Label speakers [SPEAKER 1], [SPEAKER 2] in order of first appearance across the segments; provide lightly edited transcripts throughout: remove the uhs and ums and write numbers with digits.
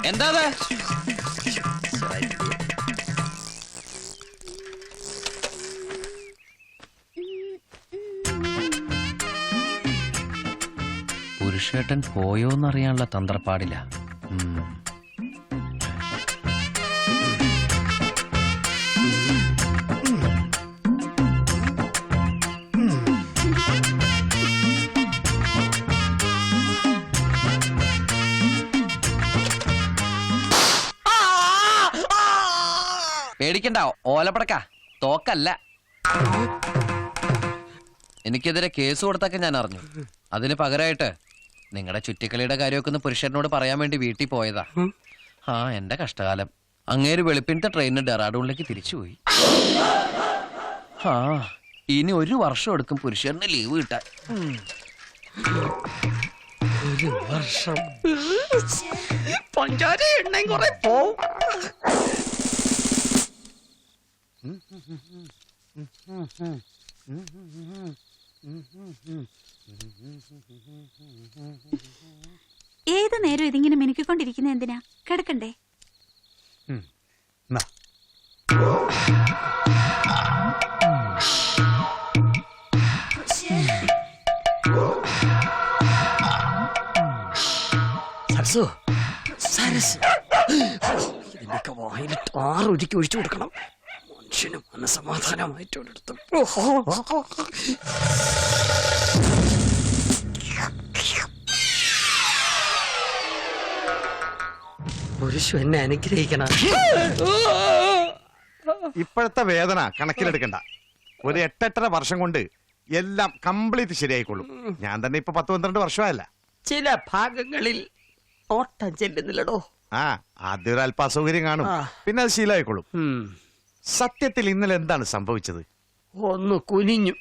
[SPEAKER 1] എന്താ പുരുഷേട്ടൻ പോയോന്നറിയാനുള്ള തന്ത്രപ്പാടില്ല. പേടിക്കണ്ട, ഓലപ്പടക്ക തോക്കല്ല. എനിക്കെതിരെ കേസ് കൊടുത്തൊക്കെ ഞാൻ അറിഞ്ഞു. അതിന് പകരമായിട്ട് നിങ്ങളുടെ ചുറ്റിക്കളിയുടെ കാര്യമൊക്കെ ഒന്ന് പുരുഷനോട് പറയാൻ വേണ്ടി വീട്ടിൽ പോയതാ. എന്റെ കഷ്ടകാലം. അങ്ങേര് വെളുപ്പിനത്തെ ട്രെയിനിന് ഡെറാഡൂണിലേക്ക് തിരിച്ചുപോയി. ഇനി 1 വർഷം എടുക്കും പുരുഷന് ലീവ് കിട്ടാൻ.
[SPEAKER 2] 1 വർഷം പഞ്ചാര എണ്ണയും കുറെ പോവും.
[SPEAKER 3] ഏത് നേരം ഇതിങ്ങനെ മിനുക്കിക്കൊണ്ടിരിക്കുന്ന എന്തിനാ? കിടക്കണ്ടേ?
[SPEAKER 2] സരസു, സരസ്, ഇതിന്റെയൊക്കെ വായിലിട്ട് 6 ഒരിക്കൽ ഒഴിച്ചു കൊടുക്കണം. മനുഷ്യന് മനസമാധാനമായിട്ടൊരിടത്ത്. പുരുഷ എന്നെ അനുഗ്രഹിക്കണം.
[SPEAKER 4] ഇപ്പോഴത്തെ വേദന കണക്കിലെടുക്കണ്ട. ഒരു 8-8.5 വർഷം കൊണ്ട് എല്ലാം കംപ്ലീറ്റ് ശരിയായിക്കൊള്ളും. ഞാൻ തന്നെ ഇപ്പൊ 10-12 വർഷമായല്ല.
[SPEAKER 2] ചില ഭാഗങ്ങളിൽ ഓട്ടം ചെല്ലുന്നില്ലടോ.
[SPEAKER 4] ആദ്യം ഒരു അല്പ അസൗകര്യം കാണും, പിന്നെ അത് ശീലമായിക്കൊള്ളും. സത്യത്തിൽ ഇന്നലെ എന്താണ് സംഭവിച്ചത്?
[SPEAKER 2] ഒന്ന് കുനിഞ്ഞു.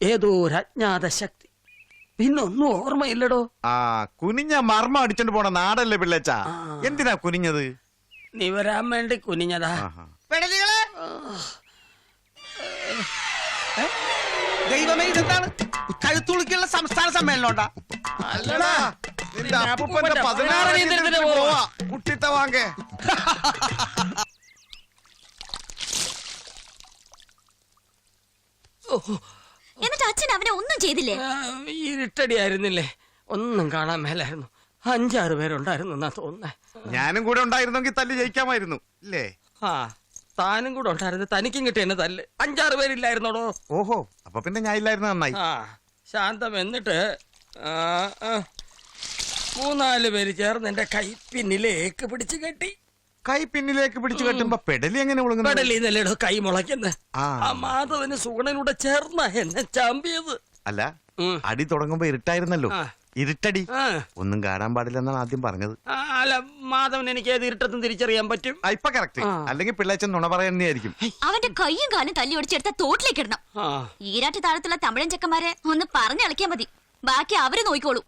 [SPEAKER 2] ഏതോ ഒരു അജ്ഞാത ശക്തി. പിന്നൊന്നും ഓർമ്മയില്ലടോ.
[SPEAKER 4] കുനിഞ്ഞ മർമ്മം അടിച്ചോണ്ട് പോണ നാടല്ലേ പിള്ളേച്ചാ? എന്തിനാ കുനിഞ്ഞത്?
[SPEAKER 2] നീ വരാൻ വേണ്ടി കുനിഞ്ഞതാ.
[SPEAKER 1] ദൈവമേ, ഇതെന്താണ്? കഴുത്തുളുക്കിയുള്ള സംസ്ഥാന സമ്മേളനം ഉണ്ടാ?
[SPEAKER 4] അല്ലടാ, നിന്റെ അപ്പൂപ്പന്റെ 16 പോവാ കുട്ടിത്ത വാങ്ങേ.
[SPEAKER 3] എന്നിട്ട് അച്ഛൻ അവനെ ഒന്നും ചെയ്തില്ലേ?
[SPEAKER 2] ഇരുട്ടടിയായിരുന്നില്ലേ, ഒന്നും കാണാൻ മേലായിരുന്നു. 5-6 പേരുണ്ടായിരുന്നു എന്നാ തോന്നുന്നേ.
[SPEAKER 4] ഞാനും കൂടെ ഉണ്ടായിരുന്നെങ്കിൽ തല്ല് ജയിക്കാമായിരുന്നു ഇല്ലേ?
[SPEAKER 2] താനും കൂടെ ഉണ്ടായിരുന്നു, തനിക്കും കിട്ടിയ എന്നെ തല്ല്. 5-6 പേരില്ലായിരുന്നോടോ.
[SPEAKER 4] ഓഹോ, അപ്പൊ പിന്നെ ഞാൻ ഇല്ലായിരുന്നു, നന്നായി.
[SPEAKER 2] ശാന്തം. എന്നിട്ട് 3-4 പേര് ചേർന്ന് എന്റെ കൈ പിന്നിലേക്ക് പിടിച്ചു കെട്ടി.
[SPEAKER 4] കൈ പിന്നിലേക്ക് പിടിച്ചു കെട്ടുമ്പോ പെടലി എങ്ങനെ വിളുങ്ങുന്നു?
[SPEAKER 2] പെടലി എന്നല്ലേടോ കൈ മുളയ്ക്കുന്നത്. മാധവന് സുഗണനൂടെ ചേർന്ന എന്നെ ചാമ്പിയത്.
[SPEAKER 4] അല്ല, അടി തുടങ്ങുമ്പോ ഇരുട്ടായിരുന്നല്ലോ. ഇരുട്ടടി ഒന്നും കാണാൻ പാടില്ലെന്നാണ് ആദ്യം പറഞ്ഞത്.
[SPEAKER 2] അല്ല, മാധവൻ എനിക്ക് ഏത് ഇരുട്ടത്തും തിരിച്ചറിയാൻ പറ്റും.
[SPEAKER 4] ഇപ്പൊ കറക്റ്റ്. അല്ലെങ്കിൽ പിള്ളേച്ചൻ നുണ പറയുന്നതായിരിക്കും.
[SPEAKER 3] അവന്റെ കൈയും കാലും തല്ലി ഒടിച്ചെടുത്ത തോട്ടിലേക്ക് ഇടണം. ഈരാറ്റ് താഴത്തുള്ള തമിഴൻ ചെക്കന്മാരെ ഒന്ന് പറഞ്ഞിളക്കിയാ മതി, ബാക്കി അവര് നോക്കിക്കോളൂ.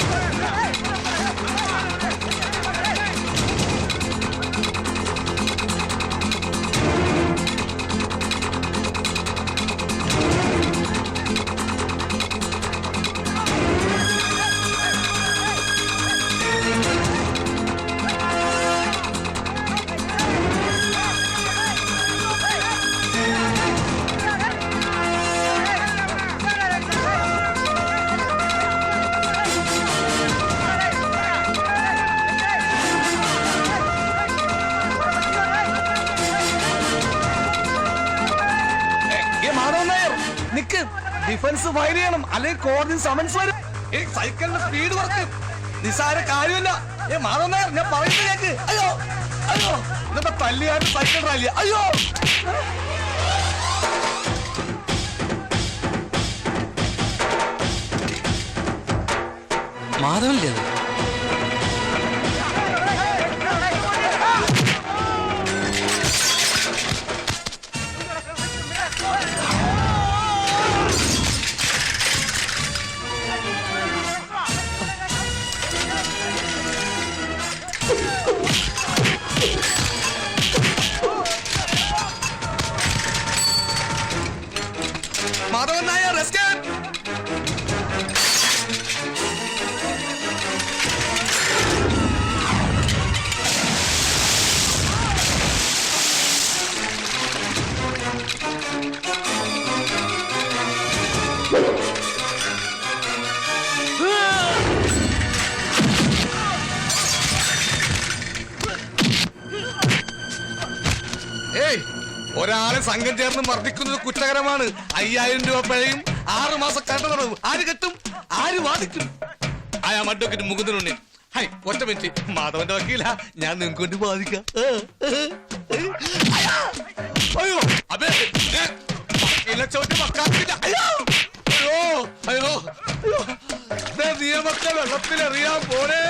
[SPEAKER 1] ഡിഫൻസ് ഫയൽ ചെയ്യണം, അല്ലെങ്കിൽ കോടതി സമൻസ് വരും. സൈക്കിളിന്റെ സ്പീഡ് കുറച്ച് നിസ്സാര കാര്യമല്ല. മാധവൻ നായർ, ഞാൻ പറയുന്നത് കേക്ക്. അയ്യോ അയ്യോ, ഇന്നത്തെ തല്ലുകാരൻ സൈക്കിൾ റാലി. അയ്യോ, മാധവല്ലേ അത്? ഒരാളെ സംഘം ചേർന്ന് മർദ്ദിക്കുന്നത് കുറ്റകരമാണ്. 5000 രൂപ പിഴയും 6 മാസം കണ്ടതടവും. ആര് കെട്ടും? ആര് വാദിക്കും? അയാൾ അഡ്വക്കേറ്റ് മുകുന്ദനുണ്ണി. ഹൈ, ഒറ്റ മിനിറ്റ്. മാധവന്റെ വക്കീല, ഞാൻ നിങ്ങൾക്ക് വേണ്ടി വാദിക്കാം. അയ്യോ അതെ, ചോദ്യം വെക്കാത്തില്ല. അയ്യോ അയ്യോ അയ്യോ അയ്യോ, നിയമത്തെ വെള്ളത്തിലെറിയാൻ പോരേ.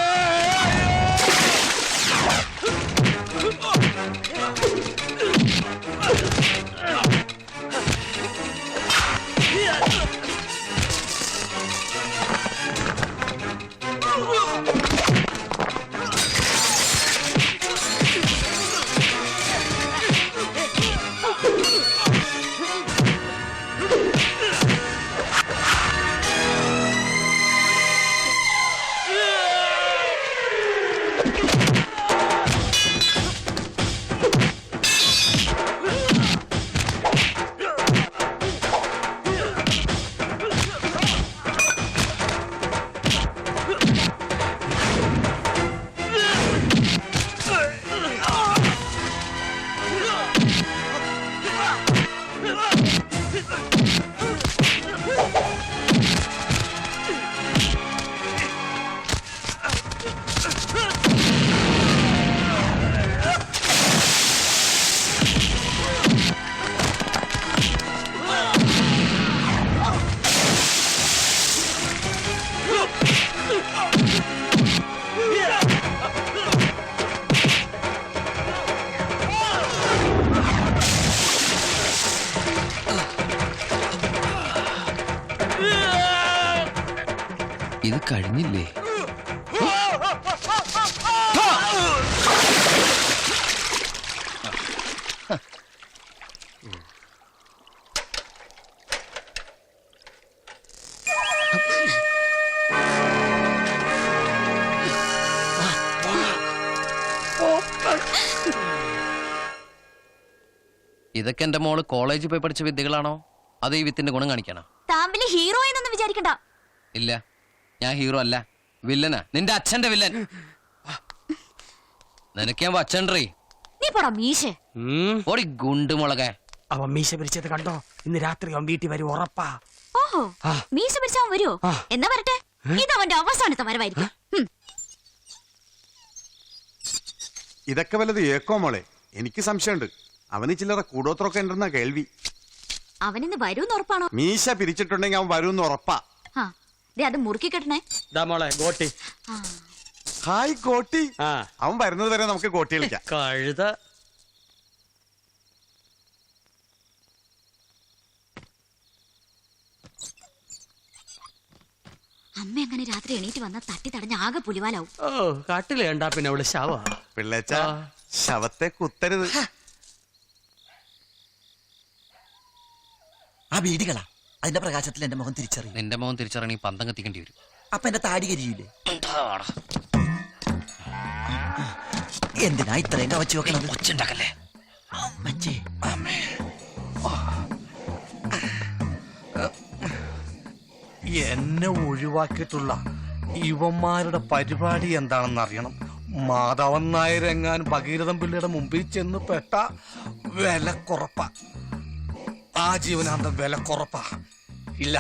[SPEAKER 2] ഇത് കഴിഞ്ഞില്ലേ?
[SPEAKER 5] ഇതൊക്കെ എന്റെ മോള് കോളേജിൽ പോയി പഠിച്ച വിദ്യകളാണോ അതോ ഈ വിത്തിന്റെ ഗുണം കാണിക്കാനോ?
[SPEAKER 3] താൻ വലിയ ഹീറോ എന്നൊന്നും വിചാരിക്കണ്ട.
[SPEAKER 5] ഇല്ല, ഞാൻ ഹീറോ അല്ല, വില്ലനാ. നിന്റെ അച്ഛന്റെ വില്ലൻ. നിനക്ക് ഞാൻ വച്ചണ്ടേ.
[SPEAKER 3] നീ പോടാ മീശേ.
[SPEAKER 5] ഓടി ഗുണ്ടുമുളകെ.
[SPEAKER 2] അവൻ മീശ പിരിച്ചത് കണ്ടോ? ഇന്ന് രാത്രി അവൻ വീട്ടിൽ വരും, ഉറപ്പാ.
[SPEAKER 3] ഓഹോ, മീശ പിടിച്ചവൻ വരുമോ? എന്നാ വരട്ടെ, ഇതവന്റെ അവസാനത്തെ വരവായിരിക്കും.
[SPEAKER 4] ഇതൊക്കെ വല്ലത് ഏക്കോ മോളെ? എനിക്ക് സംശയമുണ്ട്. അവന് ചില്ലറ കൂടോത്രമൊക്കെ ഉണ്ടെന്നാ കേൾവി.
[SPEAKER 3] അവനിന്ന് വരൂന്ന് ഉറപ്പാണോ?
[SPEAKER 4] മീശ പിരിച്ചിട്ടുണ്ടെങ്കിൽ അവൻ വരൂന്ന് ഉറപ്പാ.
[SPEAKER 3] അത് മുറുക്കി കെട്ടണേ.
[SPEAKER 2] മോളെ ഗോട്ടി.
[SPEAKER 4] ഹായ് കോട്ടി. അവൻ വരുന്നത് വരെ നമുക്ക് കോട്ടി കളിക്കാം.
[SPEAKER 2] കഴുത.
[SPEAKER 3] അമ്മ എങ്ങനെ രാത്രി എണീറ്റ് വന്ന തട്ടി തടഞ്ഞ ആകെ പുലിവാലാവും.
[SPEAKER 2] ഓ, കാട്ടില് കണ്ടാ പിന്നെ അവള് ശവ.
[SPEAKER 4] പിള്ളേച്ച, ശവത്തെ കുത്തരുത്.
[SPEAKER 6] ആ വീടുകളാ, അതിന്റെ പ്രകാശത്തിൽ എന്റെ മുഖം തിരിച്ചറിയും.
[SPEAKER 5] നിന്റെ മോൻ തിരിച്ചറിയണി പന്തം കത്തിക്കേണ്ടി വരും.
[SPEAKER 6] അപ്പൊ എന്റെ താടി കരിയില്ലേ? എന്തിനാ ഇത്രയും കവച്ചു വെക്കണത്?
[SPEAKER 5] ഒച്ചുണ്ടാക്കല്ലേ.
[SPEAKER 6] മച്ചേ,
[SPEAKER 1] എന്നെ ഒഴിവാക്കിയിട്ടുള്ള ഇവന്മാരുടെ പരിപാടി എന്താണെന്ന് അറിയണം. മാധവൻ നായരെങ്ങാൻ ഭഗീരഥൻ പിള്ളയുടെ മുമ്പിൽ ചെന്ന് പെട്ട വിലക്കുറപ്പ. ആ ജീവനാന്തം വിലക്കുറപ്പ. ഇല്ല,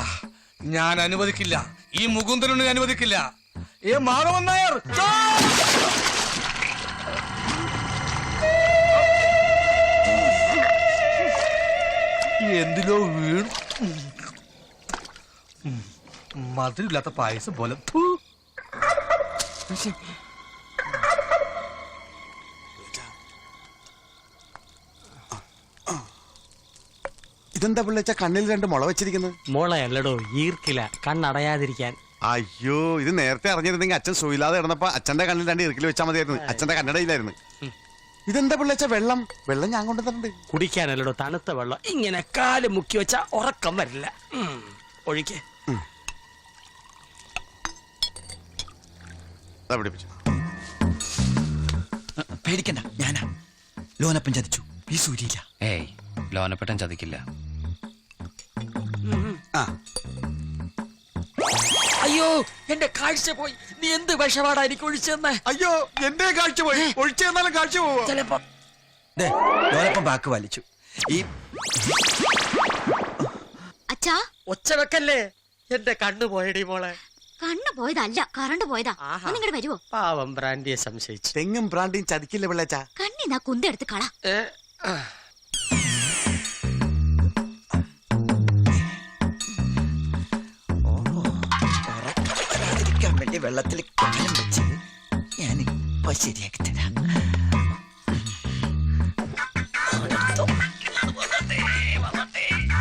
[SPEAKER 1] ഞാൻ അനുവദിക്കില്ല. ഈ മുകുന്ദനുണ്ണി അനുവദിക്കില്ല. മാധവൻ നായർ എന്തിലോ വീണു. മധുരമില്ലാത്ത പായസം പോലെ.
[SPEAKER 4] ഇതെന്താ പിള്ളേച്ച കണ്ണിൽ 2 മുള വെച്ചിരിക്കുന്നത്?
[SPEAKER 2] മോളെ അല്ലടോ, ഈർക്കില, കണ്ണടയാതിരിക്കാൻ.
[SPEAKER 4] അയ്യോ, ഇത് നേരത്തെ അറിഞ്ഞിരുന്നെങ്കിൽ അച്ഛൻ സുയില്ലാതെ കിടന്നപ്പോ അച്ഛന്റെ കണ്ണിൽ 2 ഇറുക്കിൽ വെച്ചാൽ മതിയായിരുന്നു. അച്ഛന്റെ കണ്ണടയിലായിരുന്നു. ഇതെന്താ പിള്ളേച്ച വെള്ളം? വെള്ളം ഞാൻ കൊണ്ടുതരണ്ട്.
[SPEAKER 2] കുടിക്കാനല്ലടോ, തണുത്ത വെള്ളം. ഇങ്ങനെ കാല് മുക്കി വെച്ചാ ഉറക്കം വരില്ല. ഒഴിക്ക്.
[SPEAKER 6] പേടിക്കണ്ട, ഞാനാ. ലോനപ്പൻ ചതിച്ചു, ഈ സൂര്യയില്ല.
[SPEAKER 5] ഏയ്, ലോനപ്പെട്ടൻ ചതിക്കില്ല.
[SPEAKER 2] അയ്യോ, എന്റെ കാഴ്ച പോയി. നീ എന്ത് വിഷപാടാ എനിക്ക് ഒഴിച്ചെന്ന്?
[SPEAKER 4] അയ്യോ, എന്റെ കാഴ്ച പോയി. ഒഴിച്ചു തന്നാലും കാഴ്ച പോവോ?
[SPEAKER 2] ചിലപ്പോ
[SPEAKER 6] ലോനപ്പൻ വാക്ക് വലിച്ചു. ഈ
[SPEAKER 3] അച്ഛാ
[SPEAKER 2] ഒച്ച വെക്കല്ലേ, എന്റെ കണ്ണു പോയടി മോളെ.
[SPEAKER 3] കണ്ണു പോയതല്ല, കറണ്ട് പോയതാ.
[SPEAKER 2] ആഹാ.
[SPEAKER 3] ഒന്നിങ്ങോട്ട് വരുവോ?
[SPEAKER 2] പാവം ബ്രാൻഡിയെ സംശയിച്ചു.
[SPEAKER 4] തെങ്ങും ബ്രാൻഡിയും ചതിക്കില്ല പിള്ളേച്ച.
[SPEAKER 3] കണ്ണിന്നാ കുന്തെടുത്ത് കള.
[SPEAKER 2] ഏ, ആ.
[SPEAKER 6] വരാതിരിക്കാൻ വേണ്ടി വെള്ളത്തിൽ കാലം വെച്ച് ഞാൻ ഇപ്പൊ ശരിയാക്കി തരാം.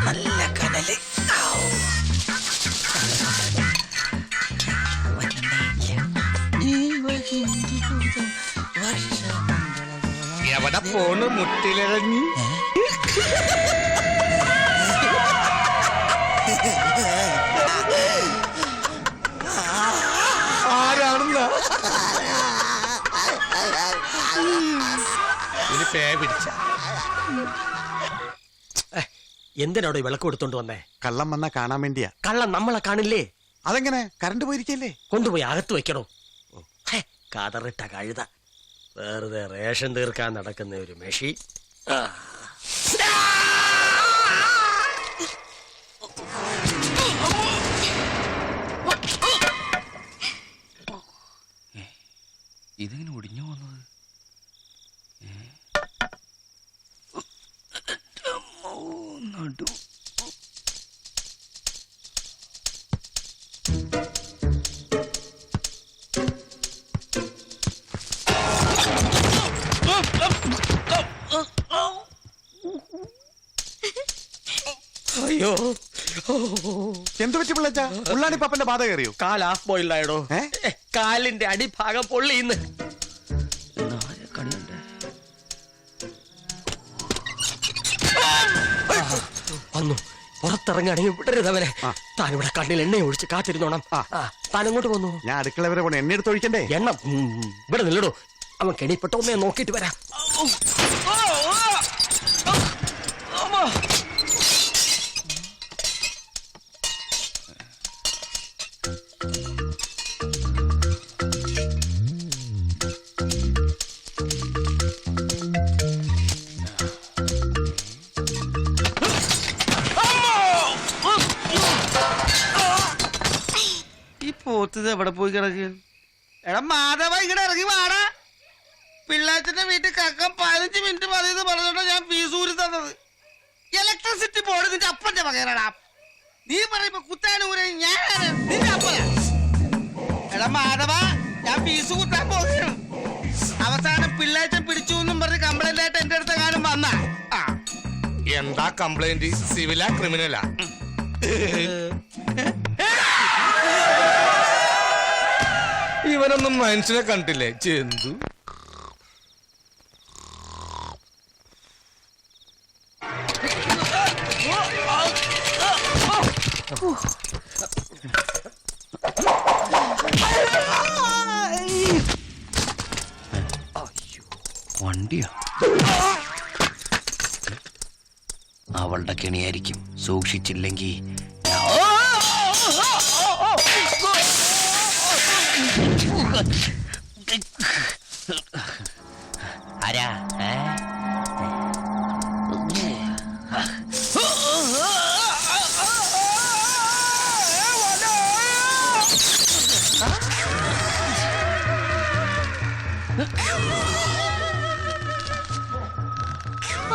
[SPEAKER 6] നല്ല കനല്.
[SPEAKER 1] എവിടെ പോണ് മുട്ടിലിറങ്ങി? ആരാണെന്നാ ഇനി പേ പിടിച്ച
[SPEAKER 2] എന്തിനാടോ ഈ വിളക്ക് കൊടുത്തോണ്ട് വന്നേ?
[SPEAKER 4] കള്ളം വന്നാ കാണാൻ വേണ്ടിയാ.
[SPEAKER 2] കള്ളം നമ്മളെ കാണില്ലേ?
[SPEAKER 4] അതെങ്ങനെ? കറണ്ട് പോയിരിക്കല്ലേ?
[SPEAKER 2] കൊണ്ടുപോയി അകത്ത് വെക്കണോ? ഹേ, കതറിട്ട കഴുത. വെറുതെ റേഷൻ തീർക്കാൻ നടക്കുന്ന ഒരു മെഷി.
[SPEAKER 5] ഇതിങ്ങനെ ഒടിഞ്ഞു വന്നത് നടു.
[SPEAKER 2] അയ്യോ,
[SPEAKER 4] എന്ത് പറ്റി പിള്ളേച്ച? ഉള്ളാണി പപ്പന്റെ ബാധ കയറിയോ?
[SPEAKER 2] കാൽ ഹാഫ് ബോയിൽഡായടോ. കാലിന്റെ അടിഭാഗം പൊള്ളിന്ന്. വന്നു. പുറത്തിറങ്ങാണെങ്കിൽ വിടരുതവനെ. താനിവിടെ കണ്ണിൽ എണ്ണ ഒഴിച്ച് കാത്തിരുന്നോണം. താൻ എങ്ങോട്ട് പോന്നു?
[SPEAKER 4] ഞാൻ അടുക്കള വരെ പോണ എണ്ണ എടുത്ത് ഒഴിക്കണ്ടേ?
[SPEAKER 2] എണ്ണ ഇവിടെ നില്ലടോ. അവൻ കെണിപ്പെട്ട ഒന്നേ നോക്കിയിട്ട് വരാം.
[SPEAKER 1] പോത്തത് എവിടെ പോയി കിടക്കുക? എടാ മാധവ, ഇങ്ങടെ ഇറങ്ങി വാടാ. പിള്ളാച്ചന്റെ വീട്ടിൽ കക്കം 15 മിനിറ്റ് മതിയെന്ന് പറഞ്ഞോണ്ടാ ഞാൻ ഫീസ് ഊരി തന്നത്. ഇലക്ട്രിസിറ്റി ബോർഡ് നിന്റെ അപ്പന്റെ പകരടാ. നീ പറയുമ്പോ കുത്താനൂരെ ഞാൻ നിന്റെ അപ്പന. എടാ മാധവ, ഞാൻ ഫീസ് കുത്താൻ പോകുകയാണ്. അവസാനം പിള്ളാച്ചൻ പിടിച്ചു എന്നും പറഞ്ഞ് കംപ്ലൈന്റ് ആയിട്ട് എന്റെ അടുത്ത് എങ്ങാനും വന്ന. എന്താ കംപ്ലൈന്റ്? സിവിലാ ക്രിമിനലാ? ഇവനൊന്നും മനുഷ്യനെ കണ്ടില്ലേ? ചെന്തു
[SPEAKER 5] വണ്ടിയോ? അവളുടെ കെണിയായിരിക്കും. സൂക്ഷിച്ചില്ലെങ്കിൽ ആരാ?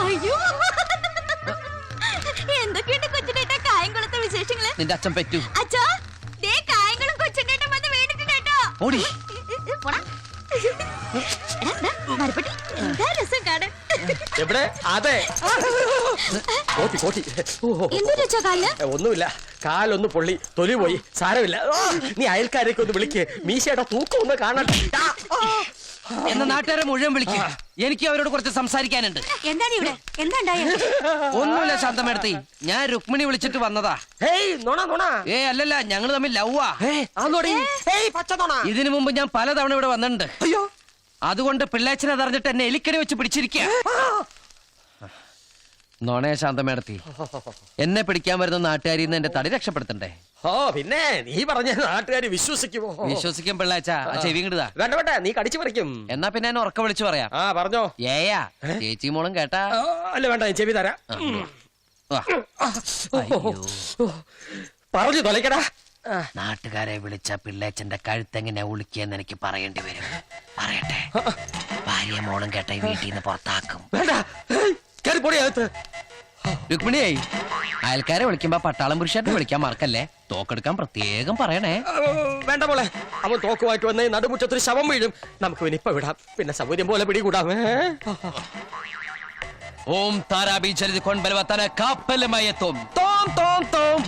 [SPEAKER 3] അയ്യോ, എന്തൊക്കെയുണ്ട് കൊച്ചിനേട്ട കായംകുളത്തെ വിശേഷങ്ങള്?
[SPEAKER 5] നിന്റെ അച്ഛൻ പറ്റൂ.
[SPEAKER 3] അച്ഛാ, ദേ കായംകുളം കൊച്ചിനേട്ടൻ വന്ന് വീണിട്ടുണ്ട് കേട്ടോ.
[SPEAKER 5] ഓടി.
[SPEAKER 3] പോടാ. എടാ, ദാ, മരപ്പെട്ടി. എന്താ രസം കാണാൻ.
[SPEAKER 2] എവിടെ? അതെ, കോട്ടി കോട്ടി.
[SPEAKER 3] എന്തൊരു വെച്ചാ കാലിന്?
[SPEAKER 2] ഒന്നുമില്ല, കാലൊന്ന് പൊള്ളി, തൊലി പോയി. സാരമില്ല. നീ അയൽക്കാരേക്ക് ഒന്ന് വിളിക്ക്. മീശയുടെ തൂക്കം ഒന്ന് കാണട്ടെ.
[SPEAKER 5] എന്ന നാട്ടുകാരെ മുഴുവൻ വിളിക്കുക. എനിക്ക് അവരോട് കുറച്ച് സംസാരിക്കാനുണ്ട്.
[SPEAKER 3] എന്താണ് ഇവിടെ? എന്താ ഉണ്ടായത്?
[SPEAKER 5] ഒന്നുമില്ല ശാന്തമേടത്തി, ഞാൻ രുക്മിണി വിളിച്ചിട്ട് വന്നതാ.
[SPEAKER 2] ഹേയ്, നുണ നുണ.
[SPEAKER 5] അല്ലല്ല, ഞങ്ങള് തമ്മിൽ ലവ്വാ. ഇതിനു മുമ്പ് ഞാൻ പലതവണ ഇവിടെ വന്നിട്ടുണ്ട്.
[SPEAKER 2] അയ്യോ,
[SPEAKER 5] അതുകൊണ്ട് പിള്ളേച്ചനെ അറിഞ്ഞിട്ട് എന്നെ എലിക്കടി വെച്ച് പിടിച്ചിരിക്കുക. നോണേ ശാന്തമേടത്തി എന്നെ പിടിക്കാൻ വരുന്ന നാട്ടുകാരിന്ന് എന്റെ തടി രക്ഷപ്പെടുത്തണ്ടേ?
[SPEAKER 2] ഓ പിന്നെ നീ പറഞ്ഞ നാട്ടുകാര് വിശ്വസിക്കുമോ?
[SPEAKER 5] വിശ്വസിക്കും പിള്ളേച്ച, ചെവി കിട്ടുതാ.
[SPEAKER 2] വേണ്ട വേണ്ട, നീ കടിച്ചു പറിക്കും.
[SPEAKER 5] എന്നാ പിന്നെ എന്നെ ഉറക്ക വിളിച്ചു പറയാം.
[SPEAKER 2] ആ പറഞ്ഞോ.
[SPEAKER 5] ഏയാ ചേച്ചി മോളും കേട്ടാ?
[SPEAKER 2] അല്ല വേണ്ട, ഞാൻ ചെവി തരാം.
[SPEAKER 5] വാ. അയ്യോ.
[SPEAKER 2] പറഞ്ഞു തൊലക്കടാ.
[SPEAKER 5] നാട്ടുകാരെ വിളിച്ച പിള്ളേച്ചന്റെ കഴുത്തെങ്ങനെ ഉളുക്കിയെന്ന് എനിക്ക് പറയേണ്ടി വരും. പറയട്ടെ, ഭാര്യ മോളും കേട്ട ഈ വീട്ടിൽ നിന്ന് പുറത്താക്കും.
[SPEAKER 2] വേണ്ട, കയറി പൊടി അകത്ത്.
[SPEAKER 5] രുക്മിണിയായി അയൽക്കാരെ വിളിക്കുമ്പോ പട്ടാളം പുരുഷായിട്ട് വിളിക്കാൻ മറക്കല്ലേ. തോക്കെടുക്കാൻ പ്രത്യേകം പറയണേ.
[SPEAKER 2] വേണ്ട മോളെ, അവൻ തോക്കുമായിട്ട് വന്ന് നടുമുറ്റത്തൊരു ശവം വീഴും. നമുക്ക് പിന്നെ ഇപ്പൊ വിടാം, പിന്നെ സൗകര്യം പോലെ പിടികൂടാം.
[SPEAKER 5] ഓം താരാബി ചരിത് കൊൺബലവത്തന കാപ്പലുമയത്തും
[SPEAKER 2] തോം തോം തോം.